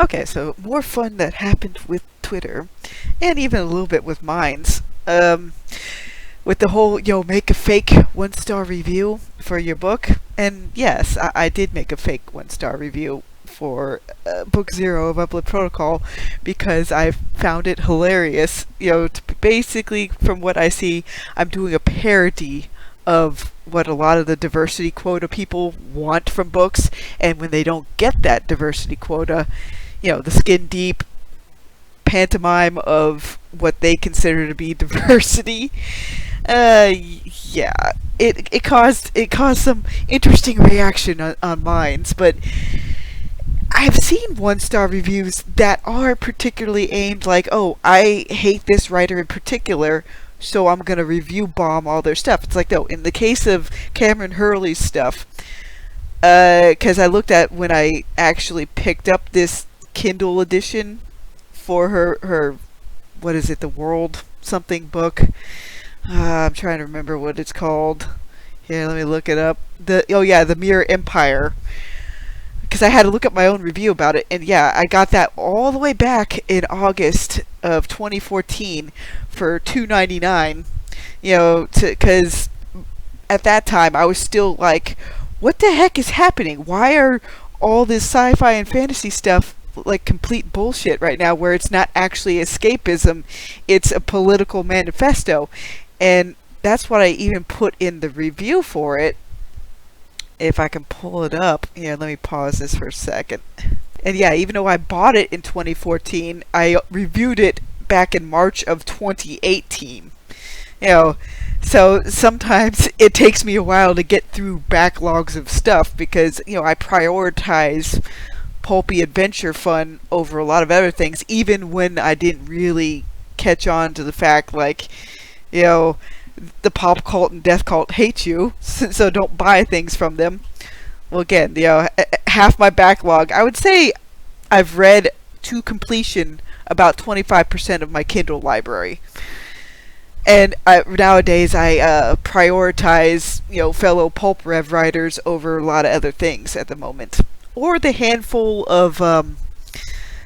Okay, so more fun that happened with Twitter, and even a little bit with Minds. With the whole, make a fake 1-star review for your book. And yes, I did make a fake 1-star review for Book 0 of Uplift Protocol because I found it hilarious. Basically, from what I see, I'm doing a parody of what a lot of the diversity quota people want from books, and when they don't get that diversity quota, the skin deep pantomime of what they consider to be diversity. Yeah, it caused some interesting reaction on Minds, but I've seen 1-star reviews that are particularly aimed like, oh, I hate this writer in particular, so I'm gonna review bomb all their stuff. It's like, no, in the case of Cameron Hurley's stuff, because I looked at when I actually picked up this Kindle edition for her what is it, the World something book. I'm trying to remember what it's called. Here, let me look it up. The Mirror Empire. Because I had to look up my own review about it, and yeah, I got that all the way back in August of 2014 for $2.99. Because at that time I was still like, what the heck is happening? Why are all this sci-fi and fantasy stuff like complete bullshit right now, where it's not actually escapism, it's a political manifesto? And that's what I even put in the review for it. If I can pull it up. Let me pause this for a second. And yeah, even though I bought it in 2014, I reviewed it back in March of 2018. So sometimes it takes me a while to get through backlogs of stuff because, I prioritize pulpy adventure fun over a lot of other things, even when I didn't really catch on to the fact, like, the pop cult and death cult hate you, so don't buy things from them. Well, again, half my backlog, I would say I've read to completion about 25% of my Kindle library. And nowadays I prioritize, fellow pulp rev writers over a lot of other things at the moment. Or the handful of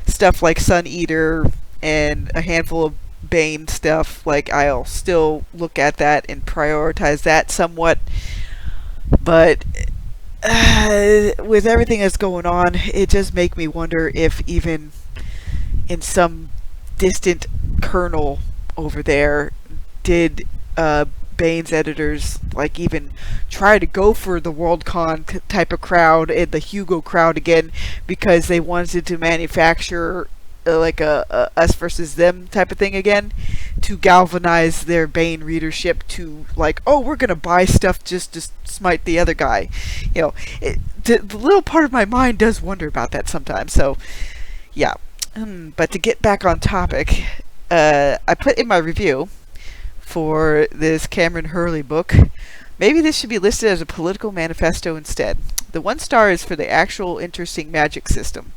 stuff like Sun Eater and a handful of Bane stuff. Like, I'll still look at that and prioritize that somewhat. But with everything that's going on, it just makes me wonder if even in some distant kernel over there, did Bane's editors like even try to go for the Worldcon type of crowd and the Hugo crowd again because they wanted to manufacture like a us versus them type of thing again to galvanize their Bane readership to like, oh, we're gonna buy stuff just to smite the other guy. The little part of my mind does wonder about that sometimes. So yeah, but to get back on topic, I put in my review for this Cameron Hurley book, maybe this should be listed as a political manifesto instead. The 1-star is for the actual interesting magic system.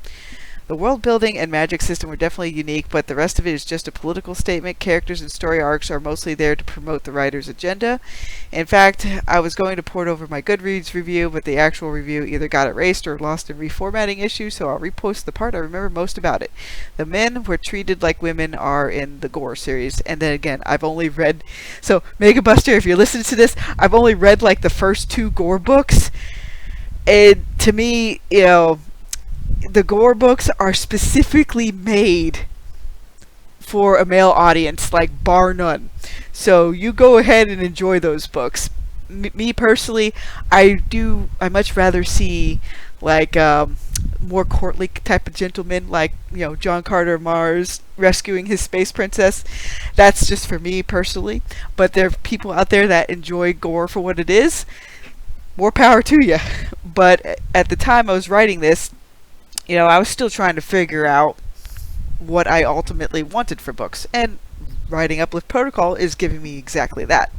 The world building and magic system were definitely unique, but the rest of it is just a political statement. Characters and story arcs are mostly there to promote the writer's agenda. In fact, I was going to port over my Goodreads review, but the actual review either got erased or lost in reformatting issues, so I'll repost the part I remember most about it. The men were treated like women are in the Gore series. And then again, I've only read... So, Mega Buster, if you're listening to this, I've only read like the first 2 Gore books. And to me, the Gore books are specifically made for a male audience, like bar none. So you go ahead and enjoy those books. Me personally, I much rather see like more courtly type of gentlemen, like John Carter of Mars rescuing his space princess. That's just for me personally. But there are people out there that enjoy Gore for what it is. More power to you. But at the time I was writing this, I was still trying to figure out what I ultimately wanted for books, and writing Uplift Protocol is giving me exactly that.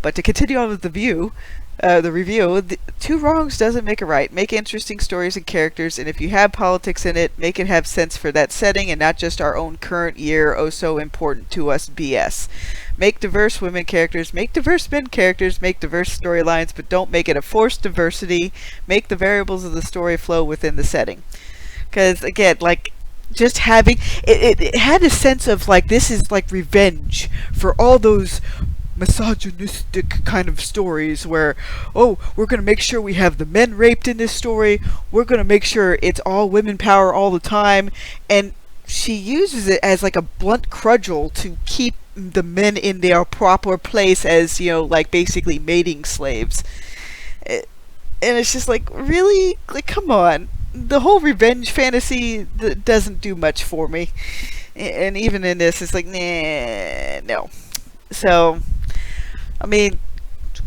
But to continue on with the review, 2 wrongs doesn't make a right. Make interesting stories and characters, and if you have politics in it, make it have sense for that setting and not just our own current year, oh so important to us BS. Make diverse women characters, make diverse men characters, make diverse storylines, but don't make it a forced diversity. Make the variables of the story flow within the setting. Because again, like, just having it had a sense of like this is like revenge for all those misogynistic kind of stories where, oh, we're going to make sure we have the men raped in this story, we're going to make sure it's all women power all the time, and she uses it as like a blunt cudgel to keep the men in their proper place as, you know, like basically mating slaves. And it's just like, really, like, come on, the whole revenge fantasy doesn't do much for me. And even in this, it's like, nah, no. So I mean,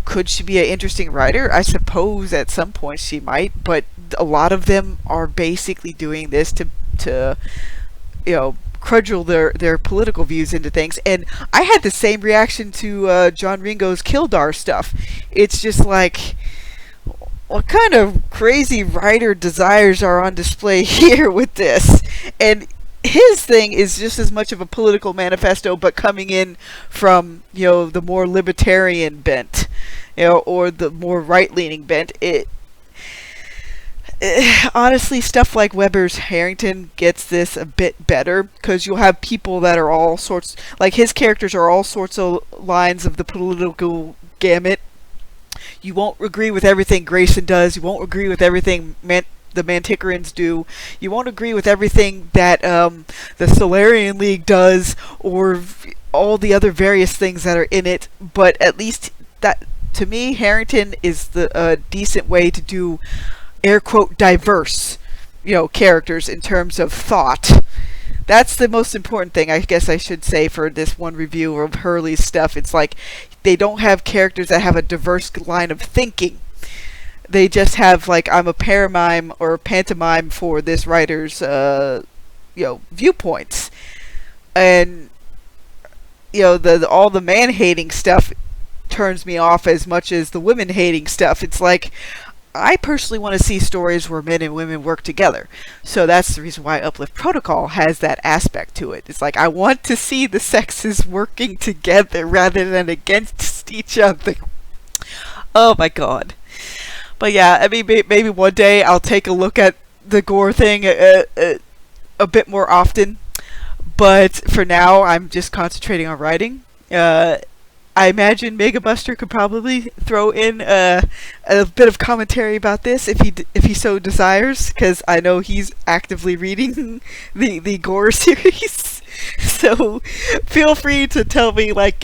could she be an interesting writer? I suppose at some point she might, but a lot of them are basically doing this to you know, cudgel their political views into things. And I had the same reaction to John Ringo's Kildar stuff. It's just like, what kind of crazy writer desires are on display here with this? And his thing is just as much of a political manifesto, but coming in from, you know, the more libertarian bent, you know, or the more right-leaning bent. Honestly, stuff like Weber's Harrington gets this a bit better, because you'll have people that are all sorts, like his characters are all sorts of lines of the political gamut. You won't agree with everything Grayson does. You won't agree with everything the Manticorans do. You won't agree with everything that the Solarian League does, or all the other various things that are in it. But at least that, to me, Harrington is the decent way to do air quote diverse, you know, characters in terms of thought. That's the most important thing, I guess I should say, for this one review of Hurley's stuff. It's like they don't have characters that have a diverse line of thinking. They just have, like, I'm a paramime or a pantomime for this writer's, you know, viewpoints. And, you know, all the man-hating stuff turns me off as much as the women-hating stuff. It's like, I personally want to see stories where men and women work together. So that's the reason why Uplift Protocol has that aspect to it. It's like, I want to see the sexes working together rather than against each other. Oh my god. But yeah, I mean, maybe one day I'll take a look at the gore thing a bit more often. But for now, I'm just concentrating on writing. I imagine Mega Buster could probably throw in a bit of commentary about this if he so desires, because I know he's actively reading the gore series. So feel free to tell me, like,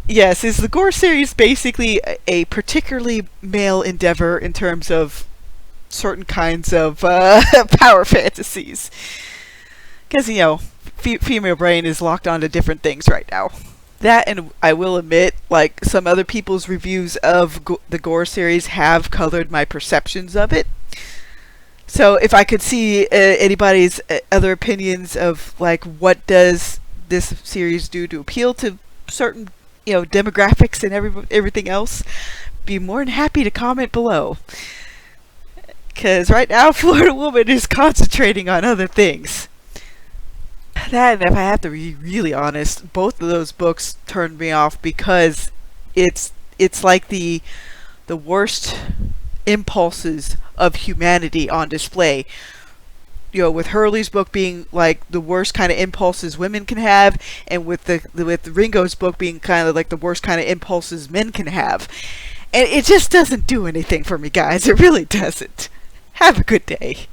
yes, is the gore series basically a particularly male endeavor in terms of certain kinds of power fantasies? Because, you know, female brain is locked onto different things right now. That, and I will admit, like, some other people's reviews of the gore series have colored my perceptions of it. So if I could see anybody's other opinions of, like, what does this series do to appeal to certain, you know, demographics and everything else, be more than happy to comment below. Because right now, Florida Woman is concentrating on other things. That, and if I have to be really honest, both of those books turned me off because it's like the worst impulses of humanity on display. You know, with Hurley's book being like the worst kind of impulses women can have, and with Ringo's book being kind of like the worst kind of impulses men can have. And it just doesn't do anything for me, guys. It really doesn't. Have a good day.